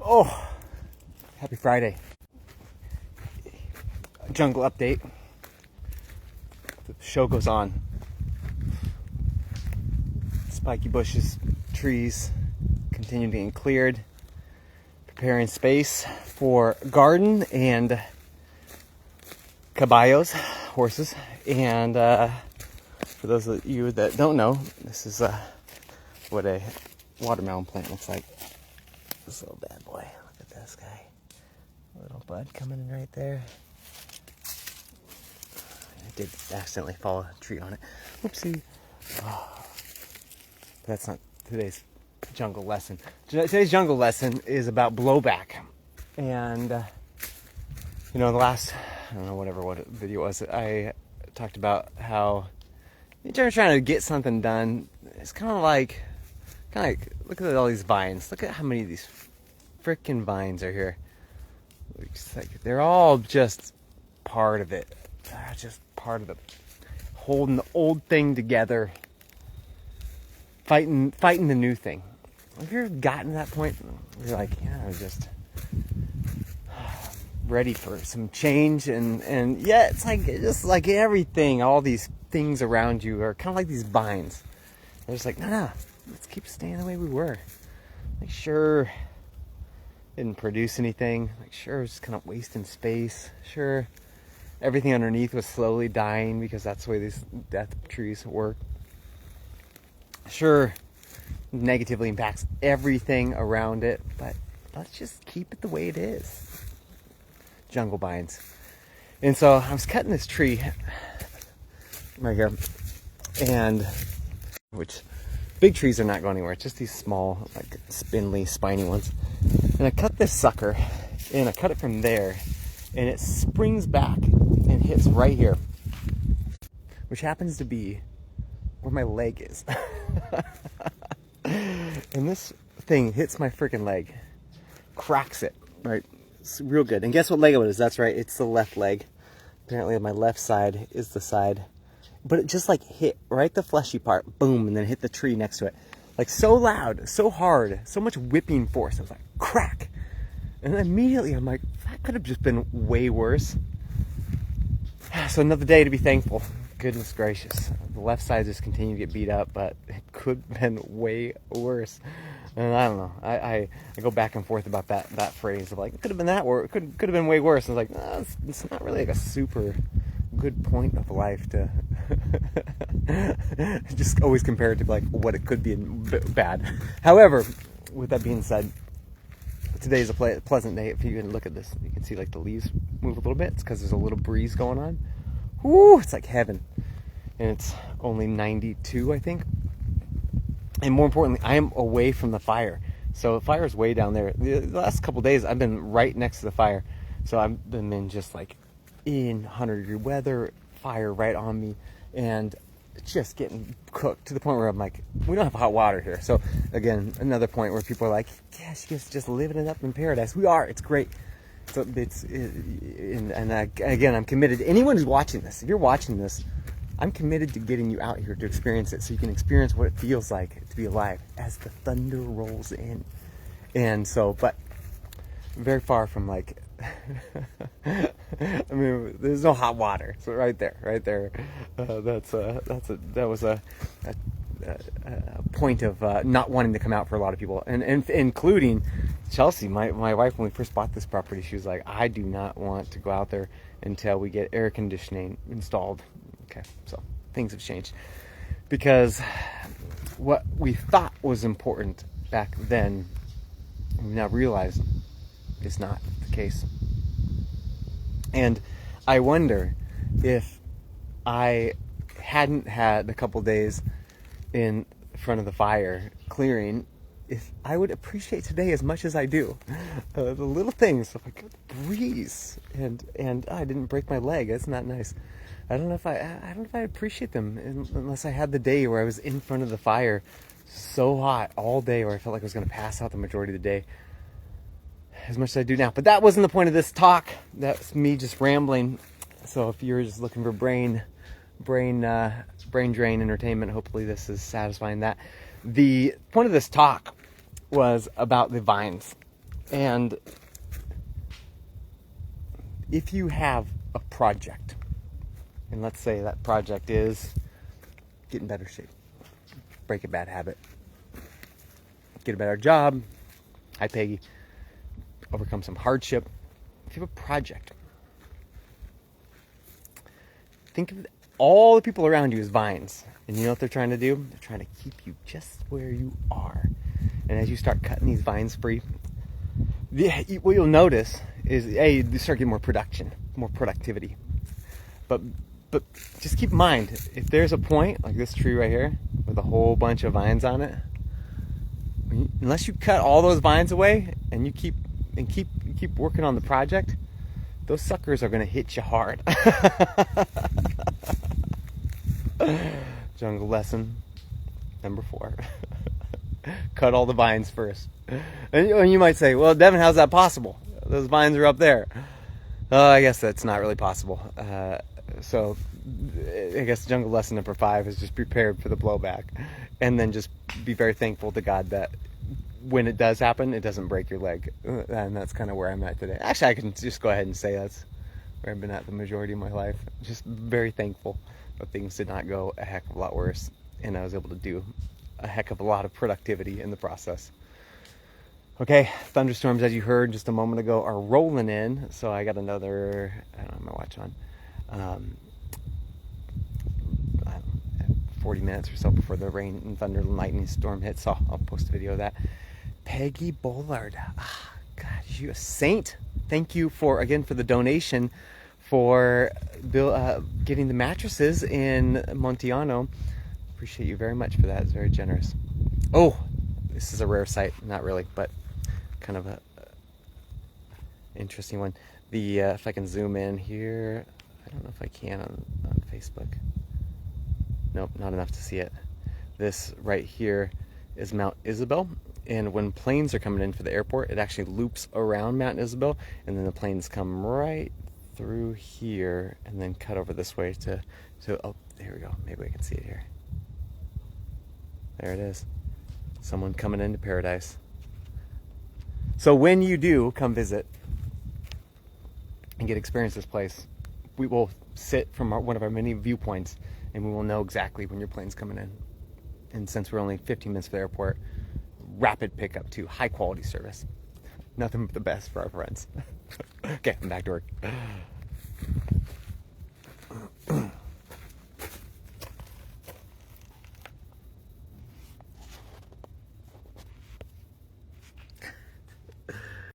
Oh, happy Friday. Jungle update. The show goes on. Spiky bushes, trees continue to get cleared. Preparing space for garden and caballos, horses. And for those of you that don't know, this is what a watermelon plant looks like. This little bad boy. Look at this guy. Little bud coming in right there. I did accidentally fall a tree on it. Whoopsie. Oh. That's not today's jungle lesson. Today's jungle lesson is about blowback. And, the last, I don't know, what video it was, I talked about how you're trying to get something done. It's kind of like, look at all these vines. Look at how many of these freaking vines are here. It's like they're all just part of it. They're just part of it. Holding the old thing together. Fighting the new thing. Have you ever gotten to that point? You're like, I'm just ready for some change, and yeah, it's like everything, all these things around you are kind of like these vines. They're just like, no, let's keep staying the way we were. Like, sure, didn't produce anything. Like, sure, it was just kind of wasting space. Sure, everything underneath was slowly dying because that's the way these death trees work. Sure, negatively impacts everything around it, but let's just keep it the way it is. Jungle vines. And so I was cutting this tree right here, and which big trees are not going anywhere. It's just these small, like spindly, spiny ones. And I cut this sucker, and I cut it from there, and it springs back and hits right here, which happens to be where my leg is. And this thing hits my freaking leg, cracks it, right? It's real good. And guess what leg it is? That's right, it's the left leg. Apparently my left side is the side. But it just like hit right the fleshy part, boom, and then hit the tree next to it. Like so loud, so hard, so much whipping force. I was like, crack. And then immediately I'm like, that could have just been way worse. So another day to be thankful. Goodness gracious. The left side just continued to get beat up, but it could have been way worse. And I don't know. I go back and forth about that phrase of like, it could have been that, or it could have been way worse. And I was like, no, it's not really like a super good point of life to just always compare it to like what it could be bad. However, with that being said, today is a pleasant day. If you can look at this, you can see like the leaves move a little bit. It's because there's a little breeze going on. Woo, it's like heaven. And it's only 92, I think. And more importantly, I am away from the fire. So the fire is way down there. The last couple days, I've been right next to the fire. So I've been in just like in 100-degree weather, fire right on me, and just getting cooked to the point where I'm like, we don't have hot water here. So again, another point where people are like, yeah, she's just living it up in paradise. We are. It's great. So again, I'm committed. Anyone who's watching this, if you're watching this, I'm committed to getting you out here to experience it, so you can experience what it feels like to be alive as the thunder rolls in. And so, but very far from like, I mean, there's no hot water. So right there, that was a point of not wanting to come out for a lot of people, and including Chelsea, my wife. When we first bought this property, she was like, I do not want to go out there until we get air conditioning installed. Okay, so things have changed, because what we thought was important back then, we now realize is not the case. And I wonder if I hadn't had a couple days in front of the fire clearing, if I would appreciate today as much as I do. The little things like a breeze, and I didn't break my leg. That's not nice. I don't know if I appreciate them unless I had the day where I was in front of the fire, so hot all day, where I felt like I was going to pass out the majority of the day, as much as I do now. But that wasn't the point of this talk. That's me just rambling. So if you're just looking for brain drain entertainment, hopefully this is satisfying that. The point of this talk was about the vines And if you have a project, and let's say that project is get in better shape, break a bad habit, get a better job, hi Peggy, overcome some hardship. If you have a project, think of all the people around you as vines. And you know what they're trying to do? They're trying to keep you just where you are. And as you start cutting these vines free, what you'll notice is, A, you start getting more production, more productivity. But just keep in mind, if there's a point, like this tree right here, with a whole bunch of vines on it, unless you cut all those vines away and you keep working on the project, those suckers are going to hit you hard. Jungle lesson number 4. Cut all the vines first. And you might say, well, Devin, how's that possible? Those vines are up there. I guess that's not really possible. So I guess jungle lesson number 5 is just prepared for the blowback. And then just be very thankful to God that when it does happen, it doesn't break your leg. And that's kind of where I'm at today. Actually, I can just go ahead and say that's where I've been at the majority of my life. Just very thankful that things did not go a heck of a lot worse. And I was able to do a heck of a lot of productivity in the process. Okay, thunderstorms, as you heard just a moment ago, are rolling in. So I got another, I don't have my watch on, 40 minutes or so before the rain and thunder and lightning storm hits. So I'll post a video of that. Peggy Bullard, God, you a saint. Thank you for the donation for getting the mattresses in Montiano. Appreciate you very much for that. It's very generous. Oh, this is a rare sight. Not really, but kind of a interesting one. The if I can zoom in here, I don't know if I can on Facebook. Nope, not enough to see it. This right here is Mount Isabel, and when planes are coming in for the airport, it actually loops around Mount Isabel, and then the planes come right through here and then cut over this way to oh, there we go. Maybe we can see it here. There it is. Someone coming into paradise. So when you do come visit and get experience this place, we will sit from one of our many viewpoints, and we will know exactly when your plane's coming in. And since we're only 15 minutes from the airport, rapid pickup to high quality service. Nothing but the best for our friends. Okay, I'm back to work.